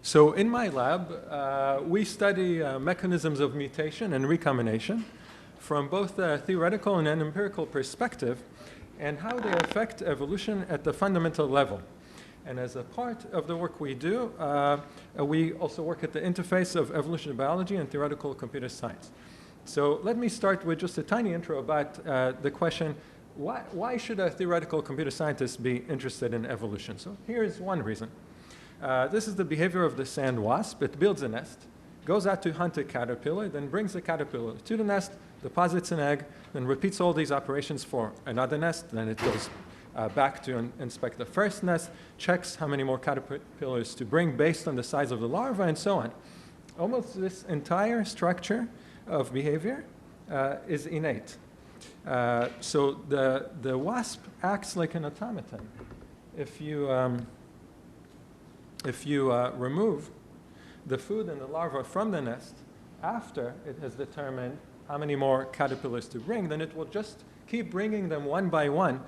So in my lab, we study mechanisms of mutation and recombination from both a theoretical and an empirical perspective, and how they affect evolution at the fundamental level. And as a part of the work we do, we also work at the interface of evolutionary biology and theoretical computer science. So let me start with just a tiny intro about the question, why should a theoretical computer scientist be interested in evolution? So here's one reason. This is the behavior of the sand wasp. It builds a nest, goes out to hunt a caterpillar, then brings the caterpillar to the nest, deposits an egg, then repeats all these operations for another nest. Then it goes back to inspect the first nest, checks how many more caterpillars to bring based on the size of the larva, and so on. Almost this entire structure of behavior is innate. So the wasp acts like an automaton. If you remove the food and the larva from the nest after it has determined how many more caterpillars to bring, then it will just keep bringing them one by one,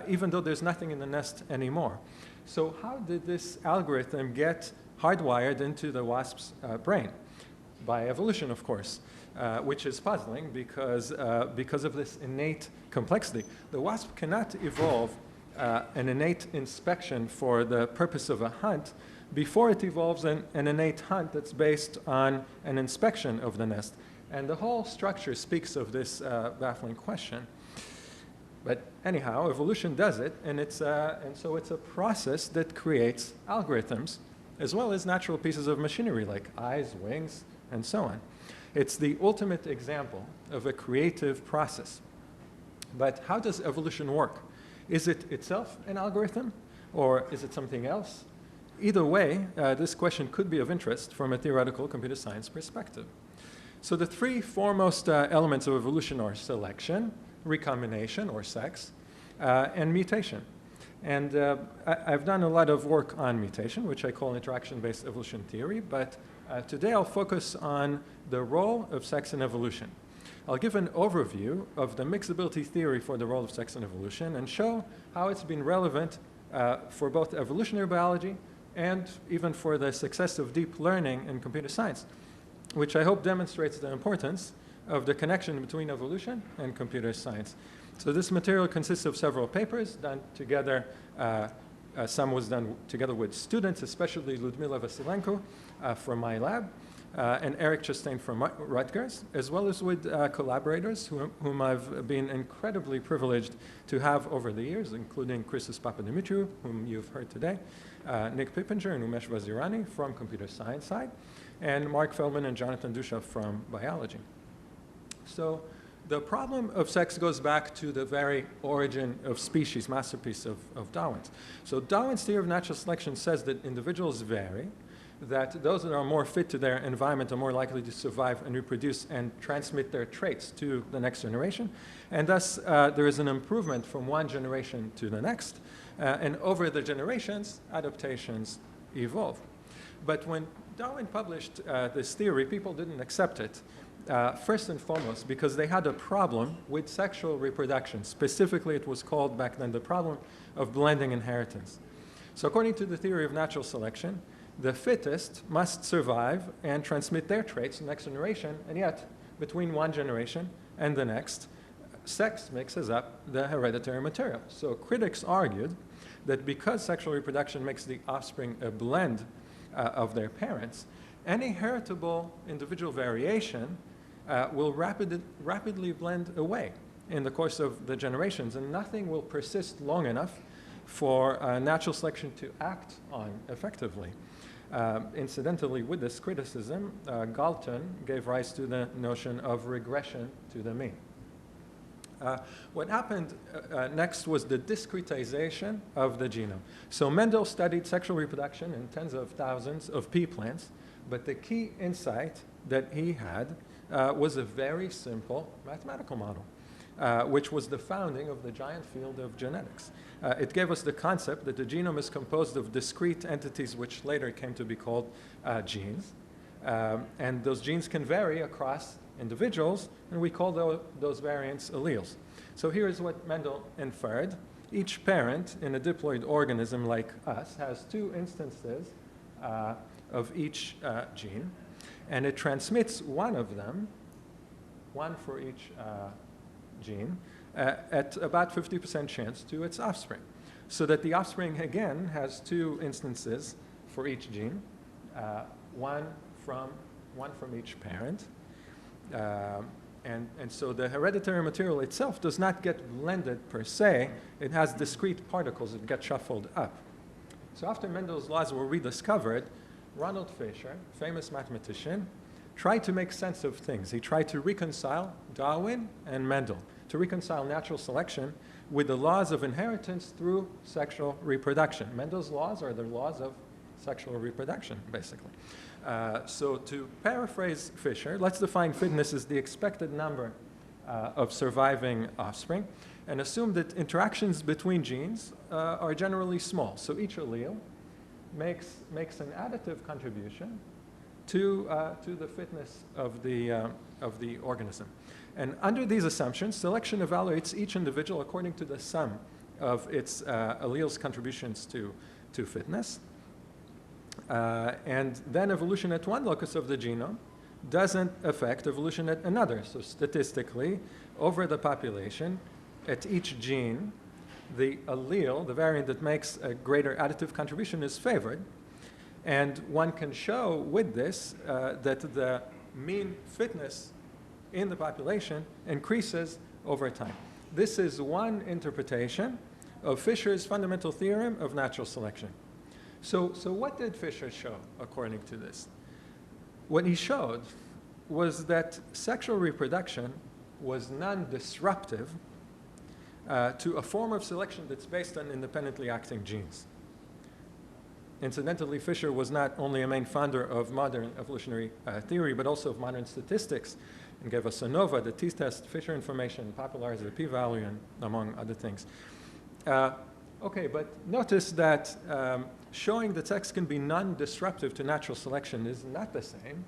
even though there's nothing in the nest anymore. So how did this algorithm get hardwired into the wasp's brain? By evolution, of course, which is puzzling because of this innate complexity. The wasp cannot evolve an innate inspection for the purpose of a hunt before it evolves an innate hunt that's based on an inspection of the nest. And the whole structure speaks of this baffling question. But anyhow, evolution does it, and so it's a process that creates algorithms, as well as natural pieces of machinery like eyes, wings, and so on. It's the ultimate example of a creative process. But how does evolution work? Is it itself an algorithm, or is it something else? Either way, this question could be of interest from a theoretical computer science perspective. So the three foremost elements of evolution are selection, recombination, or sex, and mutation. And I've done a lot of work on mutation, which I call interaction-based evolution theory, but today I'll focus on the role of sex in evolution. I'll give an overview of the mixability theory for the role of sex in evolution and show how it's been relevant for both evolutionary biology and even for the success of deep learning in computer science, which I hope demonstrates the importance of the connection between evolution and computer science. So this material consists of several papers done together. Some was done together with students, especially Ludmila Vasilenko from my lab, and Eric Chastain from Rutgers, as well as with collaborators whom I've been incredibly privileged to have over the years, including Christos Papadimitriou, whom you've heard today, Nick Pippinger and Umesh Vazirani from computer science side, and Mark Feldman and Jonathan Dusha from biology. So the problem of sex goes back to the very origin of species, masterpiece of Darwin's. So Darwin's theory of natural selection says that individuals vary, that those that are more fit to their environment are more likely to survive and reproduce and transmit their traits to the next generation. And thus, there is an improvement from one generation to the next. And over the generations, adaptations evolve. But when Darwin published this theory, people didn't accept it. First and foremost, because they had a problem with sexual reproduction. Specifically, it was called back then the problem of blending inheritance. So according to the theory of natural selection, the fittest must survive and transmit their traits to the next generation, and yet, between one generation and the next, sex mixes up the hereditary material. So critics argued that because sexual reproduction makes the offspring a blend of their parents, any heritable individual variation will rapidly blend away in the course of the generations, and nothing will persist long enough for natural selection to act on effectively. Incidentally, with this criticism, Galton gave rise to the notion of regression to the mean. What happened next was the discretization of the genome. So Mendel studied sexual reproduction in tens of thousands of pea plants, but the key insight that he had was a very simple mathematical model, which was the founding of the giant field of genetics. It gave us the concept that the genome is composed of discrete entities which later came to be called genes. And those genes can vary across individuals, and we call those variants alleles. So here's what Mendel inferred. Each parent in a diploid organism like us has two instances of each gene, and it transmits one of them, one for each gene, at about 50% chance to its offspring. So that the offspring, again, has two instances for each gene, one from each parent. And so the hereditary material itself does not get blended per se. It has discrete particles that get shuffled up. So after Mendel's laws were rediscovered, Ronald Fisher, famous mathematician, tried to make sense of things. He tried to reconcile Darwin and Mendel, to reconcile natural selection with the laws of inheritance through sexual reproduction. Mendel's laws are the laws of sexual reproduction, basically. So to paraphrase Fisher, let's define fitness as the expected number of surviving offspring, and assume that interactions between genes are generally small. So each allele makes an additive contribution to the fitness of the organism. And under these assumptions, selection evaluates each individual according to the sum of its alleles' contributions to fitness. And then evolution at one locus of the genome doesn't affect evolution at another. So statistically, over the population, at each gene, the allele, the variant that makes a greater additive contribution, is favored. And one can show with this that the mean fitness in the population increases over time. This is one interpretation of Fisher's fundamental theorem of natural selection. So what did Fisher show according to this? What he showed was that sexual reproduction was non-disruptive to a form of selection that's based on independently acting genes. Incidentally, Fisher was not only a main founder of modern evolutionary theory, but also of modern statistics, and gave us ANOVA, the t-test, Fisher information, popularized the p-value, and among other things. Okay, but notice that showing that sex can be non-disruptive to natural selection is not the same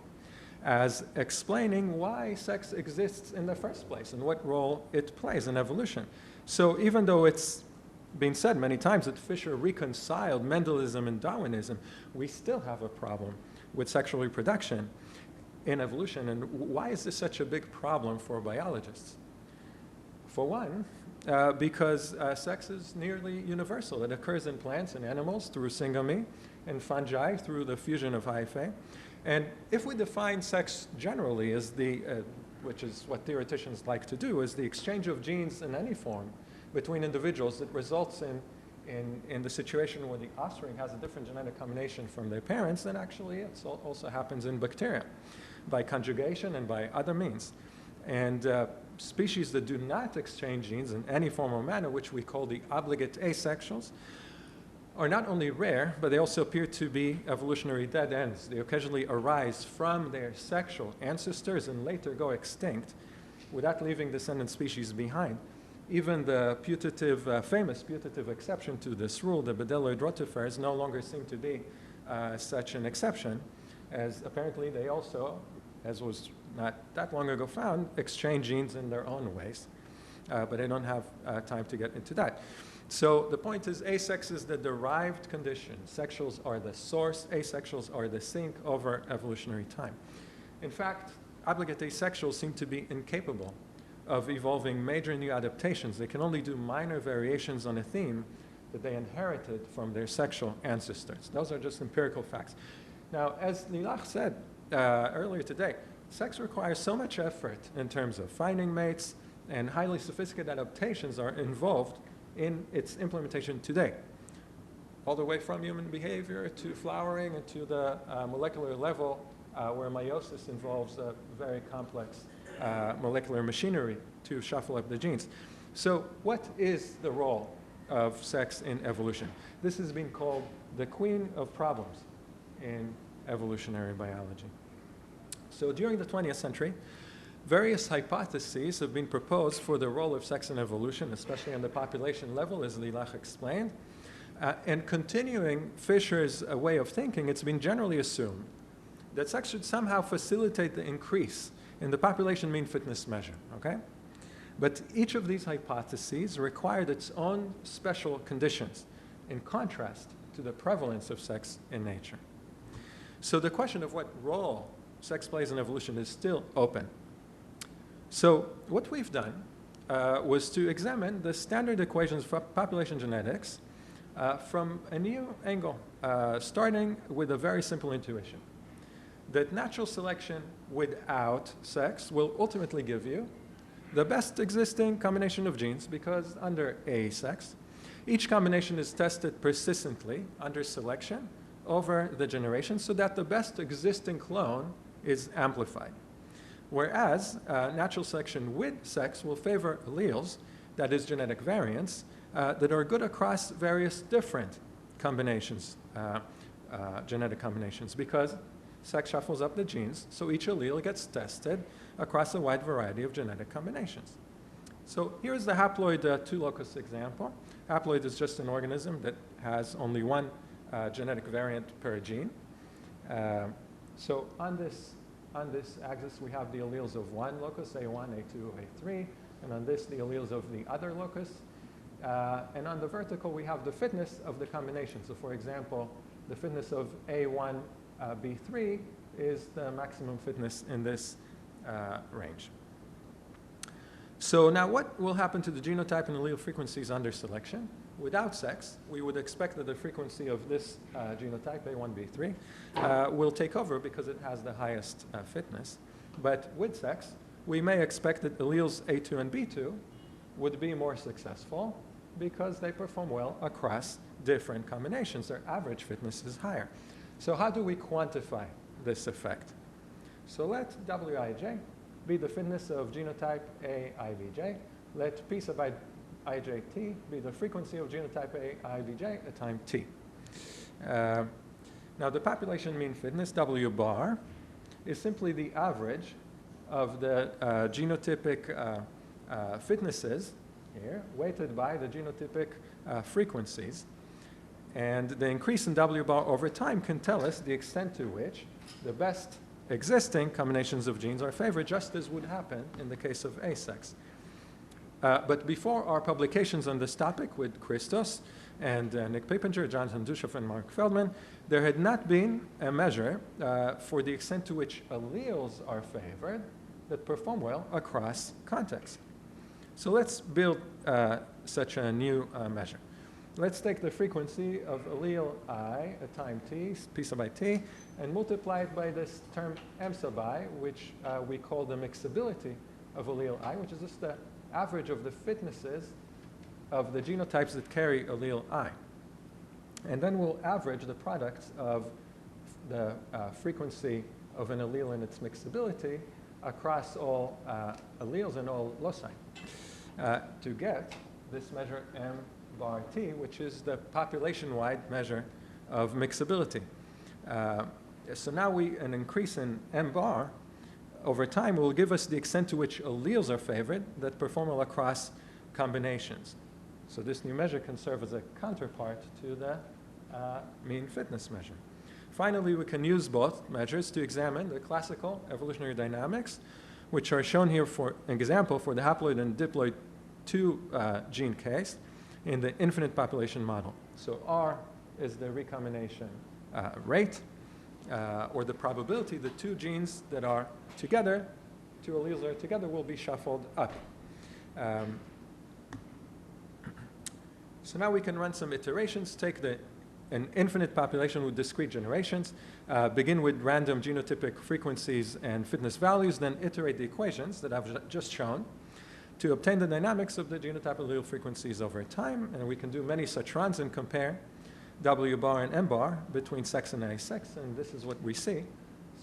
as explaining why sex exists in the first place and what role it plays in evolution. So even though it's been said many times that Fisher reconciled Mendelism and Darwinism, we still have a problem with sexual reproduction in evolution. And why is this such a big problem for biologists? For one, because sex is nearly universal. It occurs in plants and animals through syngamy, and fungi through the fusion of hyphae. And if we define sex generally as which is what theoreticians like to do, is the exchange of genes in any form between individuals that results in the situation where the offspring has a different genetic combination from their parents, then actually it also happens in bacteria by conjugation and by other means. And species that do not exchange genes in any form or manner, which we call the obligate asexuals, are not only rare, but they also appear to be evolutionary dead ends. They occasionally arise from their sexual ancestors and later go extinct without leaving descendant species behind. Even the putative, famous putative exception to this rule, the bedelloid rotifers, no longer seem to be such an exception, as apparently they also, as was not that long ago found, exchange genes in their own ways. But I don't have time to get into that. So the point is, asex is the derived condition. Sexuals are the source. Asexuals are the sink over evolutionary time. In fact, obligate asexuals seem to be incapable of evolving major new adaptations. They can only do minor variations on a theme that they inherited from their sexual ancestors. Those are just empirical facts. Now, as Lilach said earlier today, sex requires so much effort in terms of finding mates, and highly sophisticated adaptations are involved in its implementation today, all the way from human behavior to flowering and to the molecular level where meiosis involves a very complex molecular machinery to shuffle up the genes. So what is the role of sex in evolution? This has been called the queen of problems in evolutionary biology. So during the 20th century, various hypotheses have been proposed for the role of sex in evolution, especially on the population level, as Lilach explained. And continuing Fisher's way of thinking, it's been generally assumed that sex should somehow facilitate the increase in the population mean fitness measure, okay? But each of these hypotheses required its own special conditions, in contrast to the prevalence of sex in nature. So the question of what role sex plays in evolution is still open. So what we've done was to examine the standard equations for population genetics from a new angle, starting with a very simple intuition, that natural selection without sex will ultimately give you the best existing combination of genes, because under a sex, each combination is tested persistently under selection over the generations so that the best existing clone is amplified. Whereas natural selection with sex will favor alleles, that is genetic variants, that are good across various different combinations, genetic combinations, because sex shuffles up the genes, so each allele gets tested across a wide variety of genetic combinations. So here's the haploid two-locus example. Haploid is just an organism that has only one genetic variant per gene. So on this axis, we have the alleles of one locus, A1, A2, A3, and on this, the alleles of the other locus. And on the vertical, we have the fitness of the combination. So for example, the fitness of A1, B3 is the maximum fitness in this range. So now what will happen to the genotype and allele frequencies under selection? Without sex, we would expect that the frequency of this genotype, A1, B3, will take over because it has the highest fitness. But with sex, we may expect that alleles A2 and B2 would be more successful because they perform well across different combinations. Their average fitness is higher. So how do we quantify this effect? So let Wij be the fitness of genotype AIVJ. Let P sub ijt be the frequency of genotype AIVJ at time t. Now the population mean fitness, W bar, is simply the average of the genotypic fitnesses here, weighted by the genotypic frequencies. And the increase in W bar over time can tell us the extent to which the best existing combinations of genes are favored, just as would happen in the case of A-sex. But before our publications on this topic with Christos and Nick Pippinger, Jonathan Dushoff, and Mark Feldman, there had not been a measure for the extent to which alleles are favored that perform well across contexts. So let's build such a new measure. Let's take the frequency of allele I at time t, P sub I t, and multiply it by this term M sub I, which we call the mixability of allele I, which is just the average of the fitnesses of the genotypes that carry allele I. And then we'll average the products of the frequency of an allele and its mixability across all alleles and all loci to get this measure M bar T, which is the population-wide measure of mixability. So now an increase in M bar over time will give us the extent to which alleles are favored that perform well across combinations. So this new measure can serve as a counterpart to the mean fitness measure. Finally, we can use both measures to examine the classical evolutionary dynamics, which are shown here for example for the haploid and diploid 2 gene case in the infinite population model. So R is the recombination rate, or the probability that two genes that are together, two alleles that are together, will be shuffled up. So now we can run some iterations, take an infinite population with discrete generations, begin with random genotypic frequencies and fitness values, then iterate the equations that I've just shown to obtain the dynamics of the genotype allele frequencies over time. And we can do many such runs and compare W bar and M bar between sex and A-sex, and this is what we see.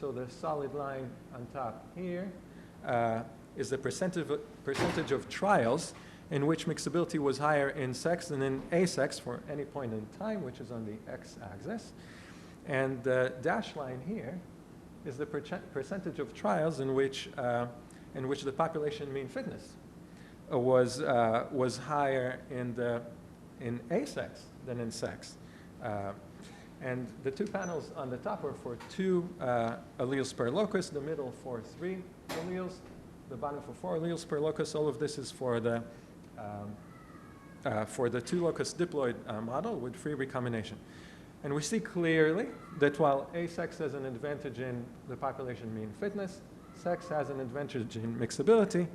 So the solid line on top here is the percentage of trials in which mixability was higher in sex than in A-sex for any point in time, which is on the x-axis. And the dashed line here is the percentage of trials in which the population mean fitness was higher in A-sex than in sex. And the two panels on the top are for 2 alleles per locus, the middle for 3 alleles, the bottom for 4 alleles per locus. All of this is for the 2-locus diploid model with free recombination. And we see clearly that while sex has an advantage in the population mean fitness, sex has an advantage in mixability,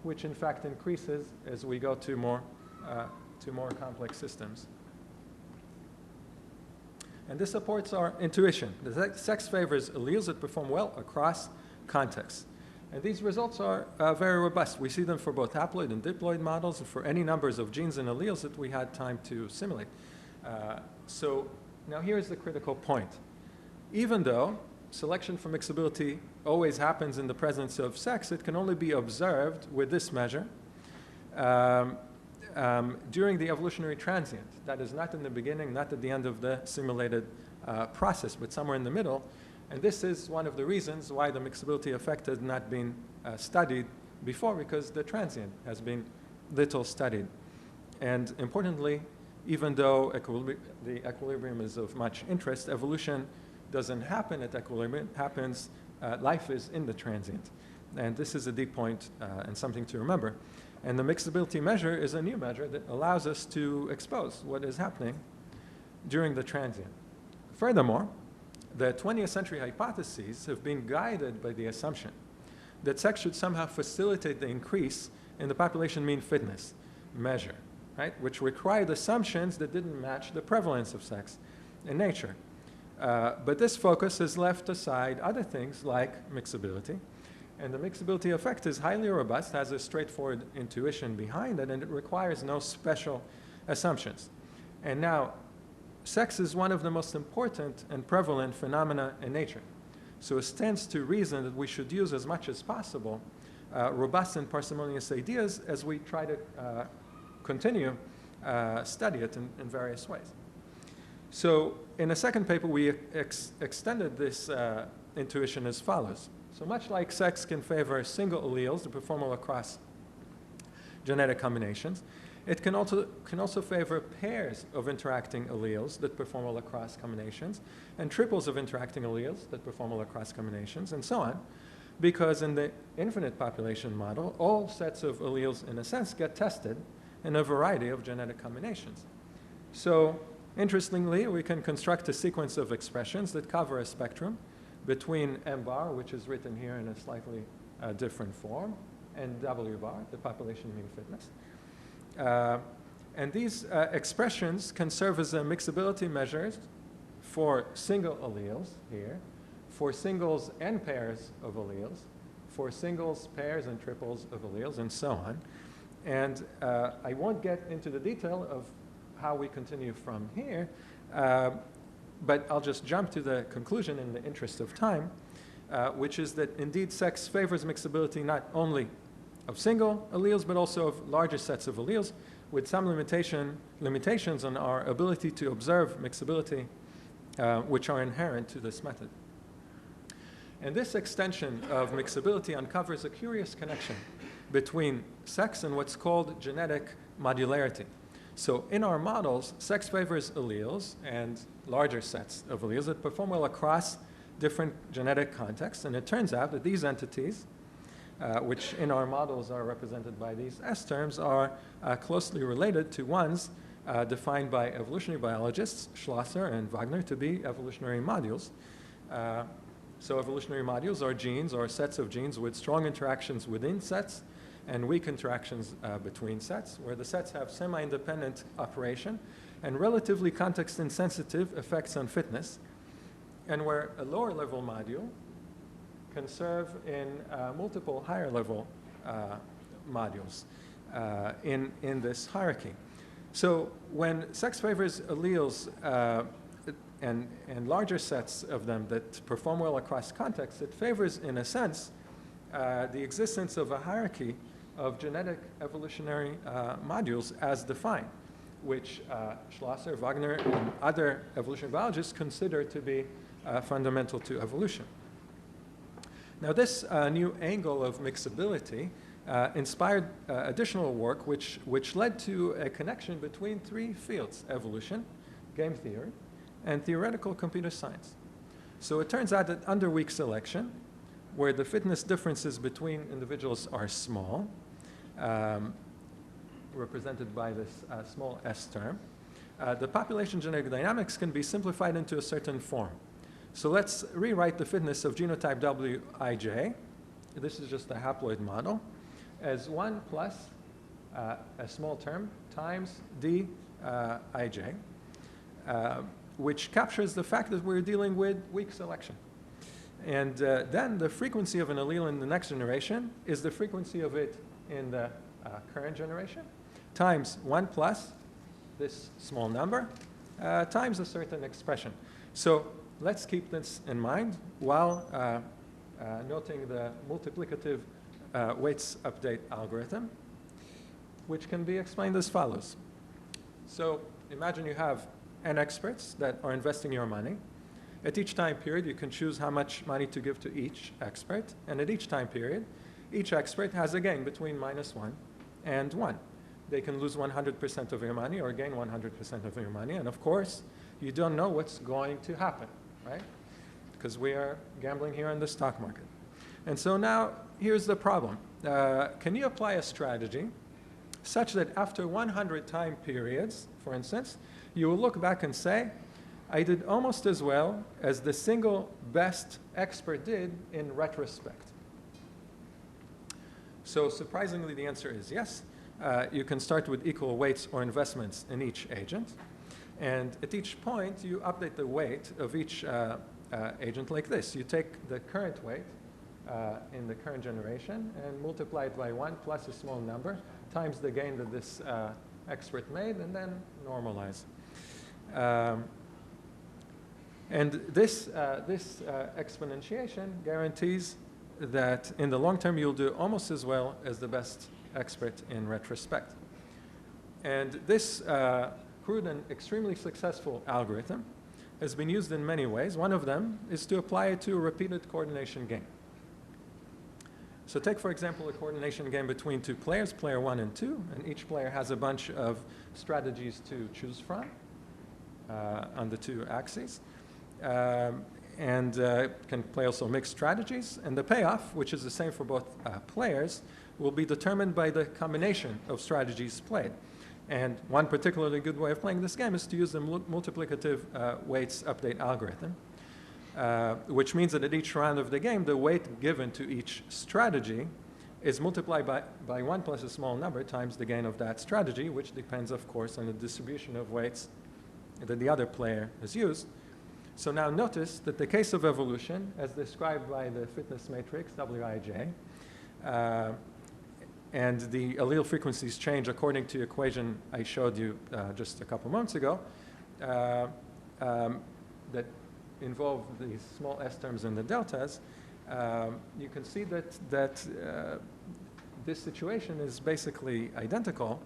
which in fact increases as we go to more complex systems. And this supports our intuition. The sex favors alleles that perform well across contexts. And these results are very robust. We see them for both haploid and diploid models and for any numbers of genes and alleles that we had time to simulate. So now here's the critical point. Even though selection for mixability always happens in the presence of sex, it can only be observed with this measure during the evolutionary transient. That is not in the beginning, not at the end of the simulated process, but somewhere in the middle. And this is one of the reasons why the mixability effect has not been studied before, because the transient has been little studied. And importantly, even though the equilibrium is of much interest, evolution doesn't happen at equilibrium. It happens, life is in the transient. And this is a deep point and something to remember. And the mixability measure is a new measure that allows us to expose what is happening during the transient. Furthermore, the 20th century hypotheses have been guided by the assumption that sex should somehow facilitate the increase in the population mean fitness measure, right? Which required assumptions that didn't match the prevalence of sex in nature. But this focus has left aside other things like mixability. And the mixability effect is highly robust, has a straightforward intuition behind it, and it requires no special assumptions. And now, sex is one of the most important and prevalent phenomena in nature. So it stands to reason that we should use as much as possible robust and parsimonious ideas as we try to continue study it in various ways. So in a second paper, we extended this intuition as follows. So much like sex can favor single alleles that perform well across genetic combinations, it can also favor pairs of interacting alleles that perform well across combinations and triples of interacting alleles that perform well across combinations and so on, because in the infinite population model, all sets of alleles, in a sense, get tested in a variety of genetic combinations. So interestingly, we can construct a sequence of expressions that cover a spectrum between M bar, which is written here in a slightly different form, and W bar, the population mean fitness. And these expressions can serve as a mixability measures for single alleles here, for singles and pairs of alleles, for singles, pairs, and triples of alleles, and so on. And I won't get into the detail of how we continue from here, but I'll just jump to the conclusion in the interest of time, which is that indeed sex favors mixability not only of single alleles, but also of larger sets of alleles, with some limitations on our ability to observe mixability, which are inherent to this method. And this extension of mixability uncovers a curious connection between sex and what's called genetic modularity. So in our models, sex favors alleles and larger sets of alleles that perform well across different genetic contexts. And it turns out that these entities, which in our models are represented by these S terms, are closely related to ones defined by evolutionary biologists, Schlosser and Wagner, to be evolutionary modules. So evolutionary modules are genes or sets of genes with strong interactions within sets and weak interactions between sets, where the sets have semi-independent operation and relatively context-insensitive effects on fitness, and where a lower-level module can serve in multiple higher-level modules in this hierarchy. So when sex favors alleles and larger sets of them that perform well across contexts, it favors, in a sense, the existence of a hierarchy of genetic evolutionary modules as defined, which Schlosser, Wagner, and other evolutionary biologists consider to be fundamental to evolution. Now, this new angle of mixability inspired additional work which led to a connection between three fields: evolution, game theory, and theoretical computer science. So it turns out that under weak selection, where the fitness differences between individuals are small, represented by this small s term, the population genetic dynamics can be simplified into a certain form. So let's rewrite the fitness of genotype Wij, this is just a haploid model, as 1 plus a small term times Dij, which captures the fact that we're dealing with weak selection. And then the frequency of an allele in the next generation is the frequency of it in the current generation times 1 plus this small number times a certain expression. So let's keep this in mind while noting the multiplicative weights update algorithm, which can be explained as follows. So imagine you have n experts that are investing your money. At each time period, you can choose how much money to give to each expert. And at each time period, each expert has a gain between -1 and 1. They can lose 100% of your money or gain 100% of your money. And of course, you don't know what's going to happen, right? Because we are gambling here in the stock market. And so now, here's the problem. Can you apply a strategy such that after 100 time periods, for instance, you will look back and say, I did almost as well as the single best expert did in retrospect? So surprisingly, the answer is yes. You can start with equal weights or investments in each agent. And at each point, you update the weight of each agent like this. You take the current weight in the current generation and multiply it by 1 plus a small number times the gain that this expert made, and then normalize. And this exponentiation guarantees that in the long term you'll do almost as well as the best expert in retrospect. And this crude and extremely successful algorithm has been used in many ways. One of them is to apply it to a repeated coordination game. So take, for example, a coordination game between two players, player 1 and 2, and each player has a bunch of strategies to choose from on the two axes. And can play also mixed strategies. And the payoff, which is the same for both players, will be determined by the combination of strategies played. And one particularly good way of playing this game is to use the multiplicative weights update algorithm, which means that at each round of the game, the weight given to each strategy is multiplied by 1 plus a small number times the gain of that strategy, which depends, of course, on the distribution of weights that the other player has used. So now notice that the case of evolution, as described by the fitness matrix, Wij, and the allele frequencies change according to the equation I showed you just a couple months ago, that involve these small s terms and the deltas, you can see that this situation is basically identical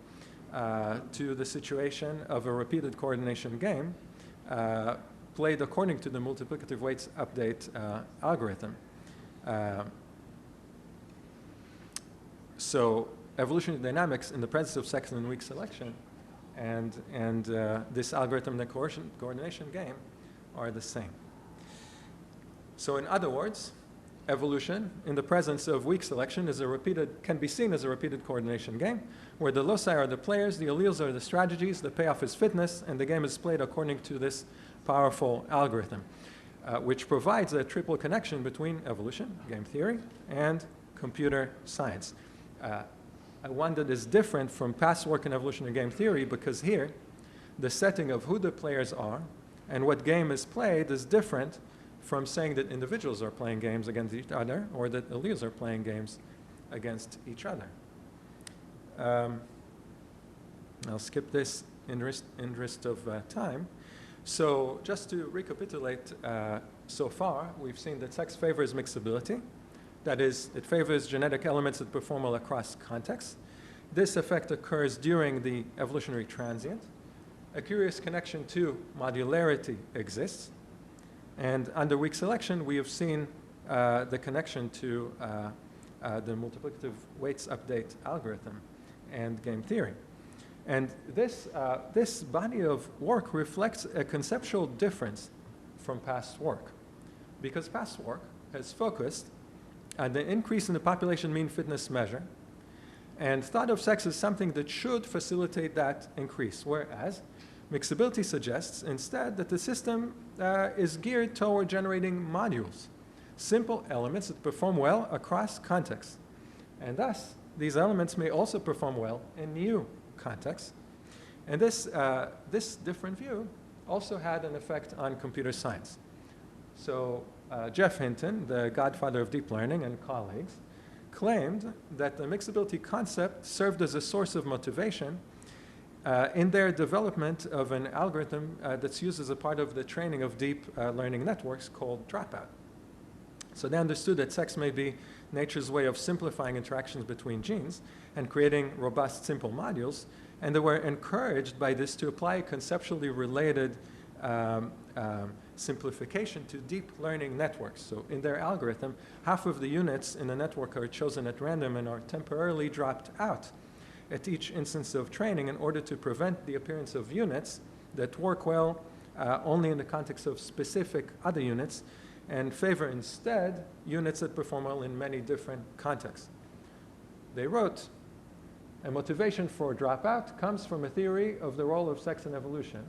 to the situation of a repeated coordination game played according to the multiplicative weights update algorithm. So evolutionary dynamics in the presence of sex and weak selection and this algorithm in the coordination game are the same. So in other words, evolution in the presence of weak selection is can be seen as a repeated coordination game, where the loci are the players, the alleles are the strategies, the payoff is fitness, and the game is played according to this powerful algorithm, which provides a triple connection between evolution, game theory, and computer science. One that is different from past work in evolutionary game theory, because here, the setting of who the players are and what game is played is different from saying that individuals are playing games against each other or that alleles are playing games against each other. I'll skip this in interest of time. So just to recapitulate, so far, we've seen that sex favors mixability. That is, it favors genetic elements that perform well across contexts. This effect occurs during the evolutionary transient. A curious connection to modularity exists. And under weak selection, we have seen the connection to the multiplicative weights update algorithm and game theory. And this body of work reflects a conceptual difference from past work, because past work has focused on the increase in the population mean fitness measure and thought of sex as something that should facilitate that increase, whereas Mixability suggests instead that the system is geared toward generating modules, simple elements that perform well across contexts. And thus, these elements may also perform well in new contexts. And this different view also had an effect on computer science. So Jeff Hinton, the godfather of deep learning, and colleagues claimed that the mixability concept served as a source of motivation in their development of an algorithm that's used as a part of the training of deep learning networks called dropout. So they understood that sex may be nature's way of simplifying interactions between genes and creating robust, simple modules, and they were encouraged by this to apply conceptually related simplification to deep learning networks. So in their algorithm, half of the units in a network are chosen at random and are temporarily dropped out at each instance of training in order to prevent the appearance of units that work well only in the context of specific other units, and favor instead units that perform well in many different contexts. They wrote, a motivation for dropout comes from a theory of the role of sex in evolution.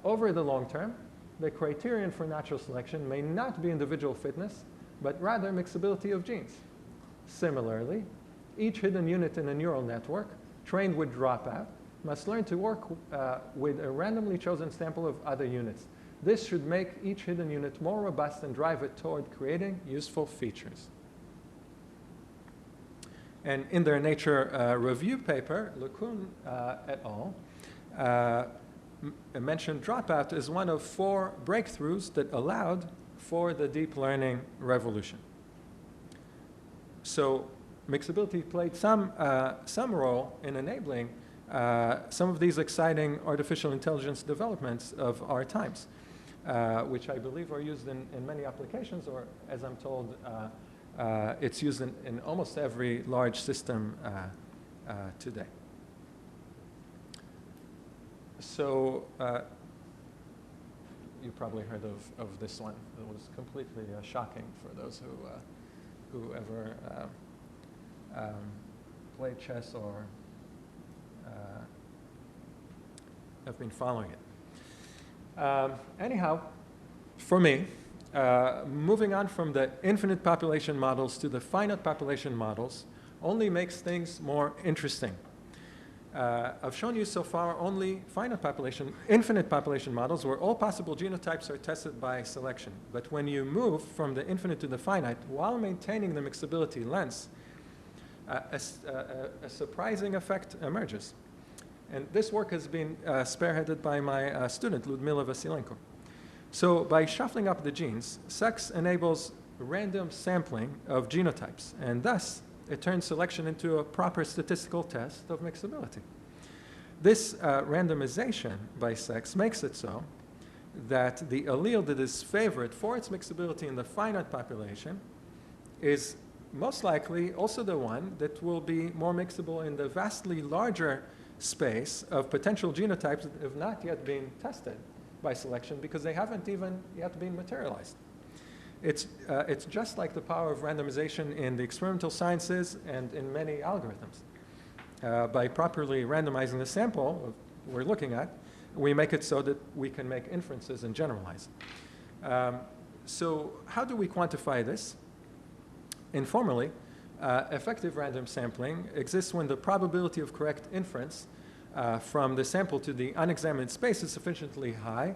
Over the long term, the criterion for natural selection may not be individual fitness, but rather mixability of genes. Similarly, each hidden unit in a neural network trained with dropout must learn to work with a randomly chosen sample of other units. This should make each hidden unit more robust and drive it toward creating useful features. And in their Nature review paper, LeCun et al. Mentioned dropout as one of 4 breakthroughs that allowed for the deep learning revolution. So mixability played some role in enabling some of these exciting artificial intelligence developments of our times, which I believe are used in many applications, or as I'm told, it's used in almost every large system today. So you probably heard of this one. It was completely shocking for those who ever played chess or have been following it. Anyhow, for me, moving on from the infinite population models to the finite population models only makes things more interesting. I've shown you so far only infinite population models where all possible genotypes are tested by selection. But when you move from the infinite to the finite while maintaining the mixability lens, a surprising effect emerges. And this work has been spearheaded by my student, Ludmila Vasilenko. So by shuffling up the genes, sex enables random sampling of genotypes, and thus it turns selection into a proper statistical test of mixability. This randomization by sex makes it so that the allele that is favored for its mixability in the finite population is most likely also the one that will be more mixable in the vastly larger space of potential genotypes that have not yet been tested by selection because they haven't even yet been materialized. It's just like the power of randomization in the experimental sciences and in many algorithms. By properly randomizing the sample we're looking at, we make it so that we can make inferences and generalize. So how do we quantify this? Informally, effective random sampling exists when the probability of correct inference from the sample to the unexamined space is sufficiently high,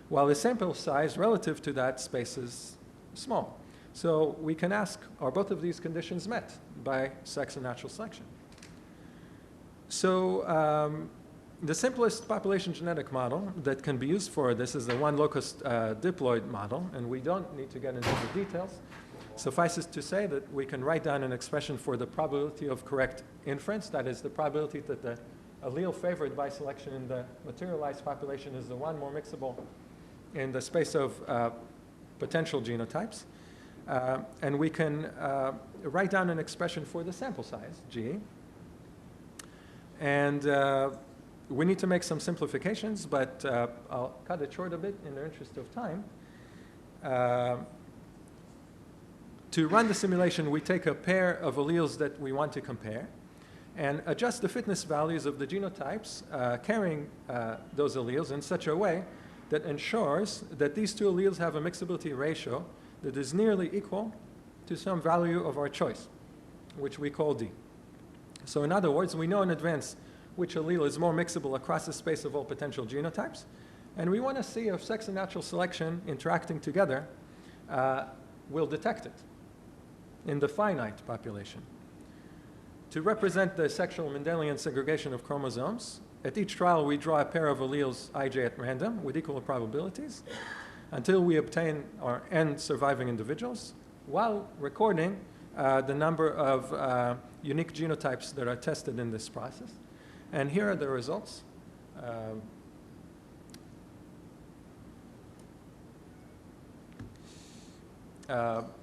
while the sample size relative to that space is small. So we can ask, are both of these conditions met by sex and natural selection? So the simplest population genetic model that can be used for this is the one locus diploid model, and we don't need to get into the details. Suffices to say that we can write down an expression for the probability of correct inference, that is the probability that the allele favored by selection in the materialized population is the one more mixable in the space of potential genotypes. And we can write down an expression for the sample size, G. And we need to make some simplifications, but I'll cut it short a bit in the interest of time. To run the simulation, we take a pair of alleles that we want to compare, and adjust the fitness values of the genotypes carrying those alleles in such a way that ensures that these two alleles have a mixability ratio that is nearly equal to some value of our choice, which we call D. So in other words, we know in advance which allele is more mixable across the space of all potential genotypes, and we want to see if sex and natural selection interacting together will detect it in the finite population. To represent the sexual Mendelian segregation of chromosomes, at each trial we draw a pair of alleles ij at random with equal probabilities until we obtain our n surviving individuals, while recording the number of unique genotypes that are tested in this process. And here are the results.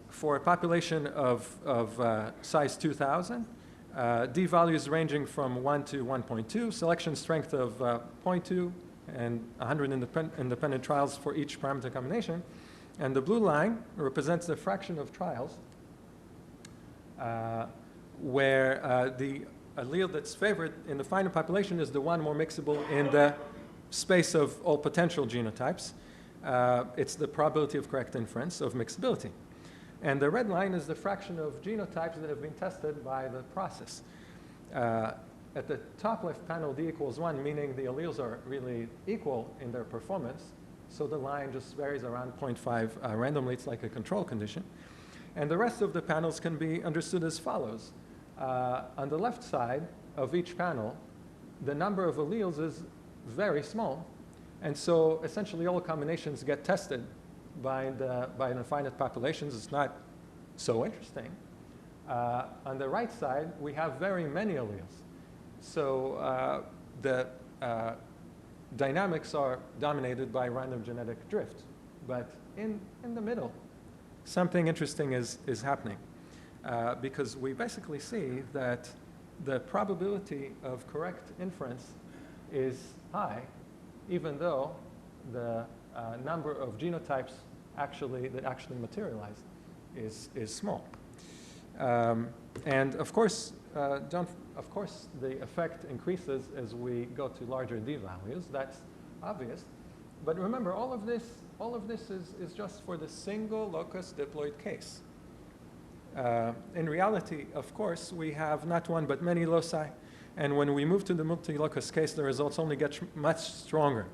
For a population of size 2,000, D values ranging from 1 to 1.2, selection strength of 0.2, and 100 independent trials for each parameter combination. And the blue line represents the fraction of trials where the allele that's favored in the final population is the one more mixable in the space of all potential genotypes. It's the probability of correct inference of mixability. And the red line is the fraction of genotypes that have been tested by the process. At the top left panel, D equals 1, meaning the alleles are really equal in their performance. So the line just varies around 0.5 randomly. It's like a control condition. And the rest of the panels can be understood as follows. On the left side of each panel, the number of alleles is very small. And so essentially all combinations get tested by the finite populations. It's not so interesting. On the right side, we have very many alleles. So the dynamics are dominated by random genetic drift. But in the middle, something interesting is happening. Because we basically see that the probability of correct inference is high, even though the number of genotypes that actually materialize is small. And of course, the effect increases as we go to larger D values. That's obvious. But remember, all of this is just for the single locus diploid case. In reality, of course, we have not one but many loci. And when we move to the multi-locus case, the results only get much stronger.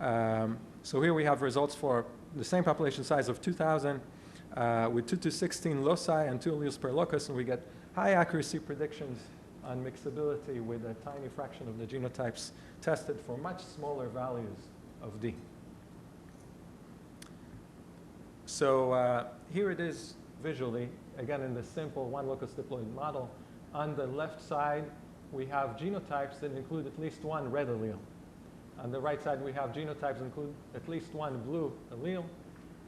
So here we have results for the same population size of 2,000 with 2 to 16 loci and 2 alleles per locus, and we get high accuracy predictions on mixability with a tiny fraction of the genotypes tested for much smaller values of D. So here it is visually, again in the simple one locus diploid model. On the left side, we have genotypes that include at least one red allele. On the right side, we have genotypes that include at least one blue allele.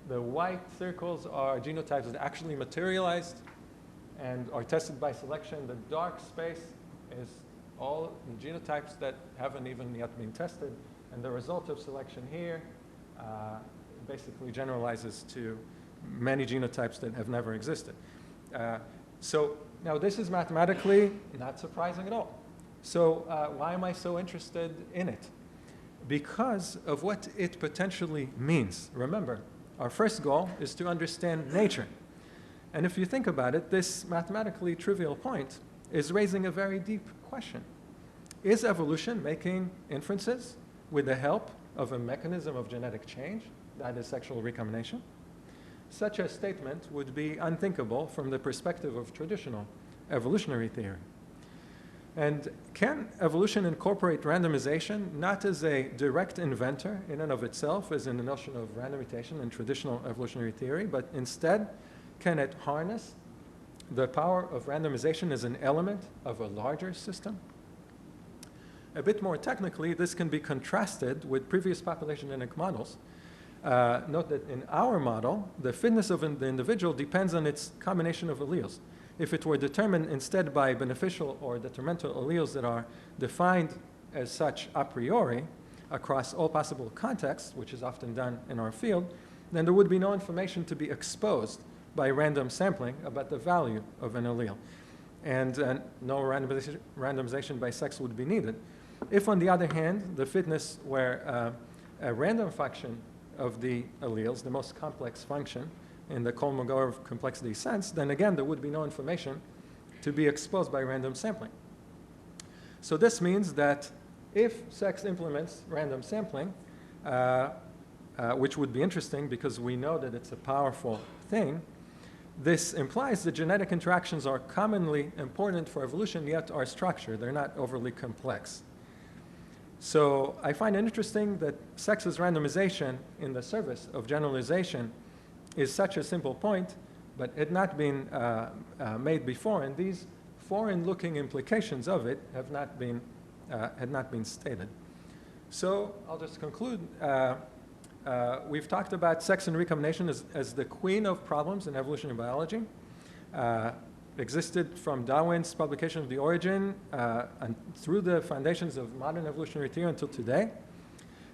The white circles are genotypes that actually materialized and are tested by selection. The dark space is all the genotypes that haven't even yet been tested. And the result of selection here basically generalizes to many genotypes that have never existed. So now this is mathematically not surprising at all. So why am I so interested in it? Because of what it potentially means. Remember, our first goal is to understand nature. And if you think about it, this mathematically trivial point is raising a very deep question. Is evolution making inferences with the help of a mechanism of genetic change, that is sexual recombination? Such a statement would be unthinkable from the perspective of traditional evolutionary theory. And can evolution incorporate randomization not as a direct inventor in and of itself, as in the notion of random mutation in traditional evolutionary theory, but instead can it harness the power of randomization as an element of a larger system? A bit more technically, this can be contrasted with previous population genetic models. Note that in our model, the fitness of the individual depends on its combination of alleles. If it were determined instead by beneficial or detrimental alleles that are defined as such a priori across all possible contexts, which is often done in our field, then there would be no information to be exposed by random sampling about the value of an allele. and no randomization by sex would be needed. If, on the other hand, the fitness were a random function of the alleles, the most complex function in the Kolmogorov complexity sense, then again, there would be no information to be exposed by random sampling. So this means that if sex implements random sampling, which would be interesting because we know that it's a powerful thing, this implies that genetic interactions are commonly important for evolution, yet are structured. They're not overly complex. So I find it interesting that sex's randomization in the service of generalization is such a simple point, but it had not been made before, and these foreign-looking implications of it have not been, had not been stated. So I'll just conclude. We've talked about sex and recombination as the queen of problems in evolutionary biology. Existed from Darwin's publication of The Origin and through the foundations of modern evolutionary theory until today.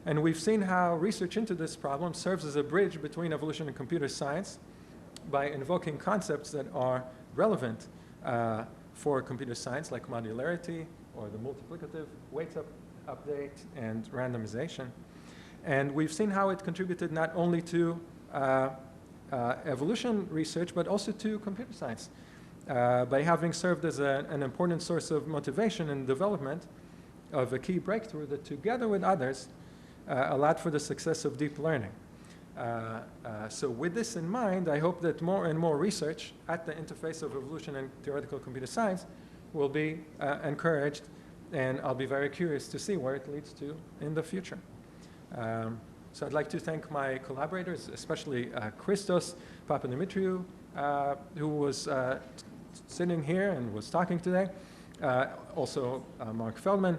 And we've seen how research into this problem serves as a bridge between evolution and computer science by invoking concepts that are relevant for computer science, like modularity or the multiplicative weights update and randomization. And we've seen how it contributed not only to evolution research, but also to computer science by having served as an important source of motivation and development of a key breakthrough that, together with others, allowed for the success of deep learning. So with this in mind, I hope that more and more research at the interface of evolution and theoretical computer science will be encouraged, and I'll be very curious to see where it leads to in the future. So I'd like to thank my collaborators, especially Christos Papadimitriou, who was sitting here and was talking today, also Mark Feldman,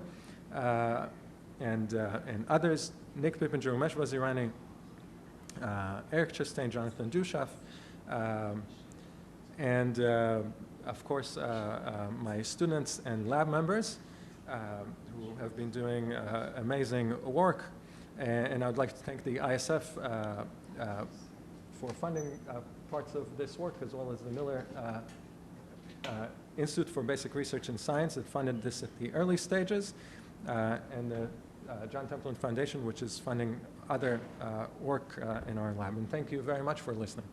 and others, Nick Pippinger, Umesh Vazirani, Eric Chastain, Jonathan Dushaf, and of course my students and lab members who have been doing amazing work. And I would like to thank the ISF for funding parts of this work, as well as the Miller Institute for Basic Research in Science that funded this at the early stages, and the John Templeton Foundation, which is funding other work in our lab. And thank you very much for listening.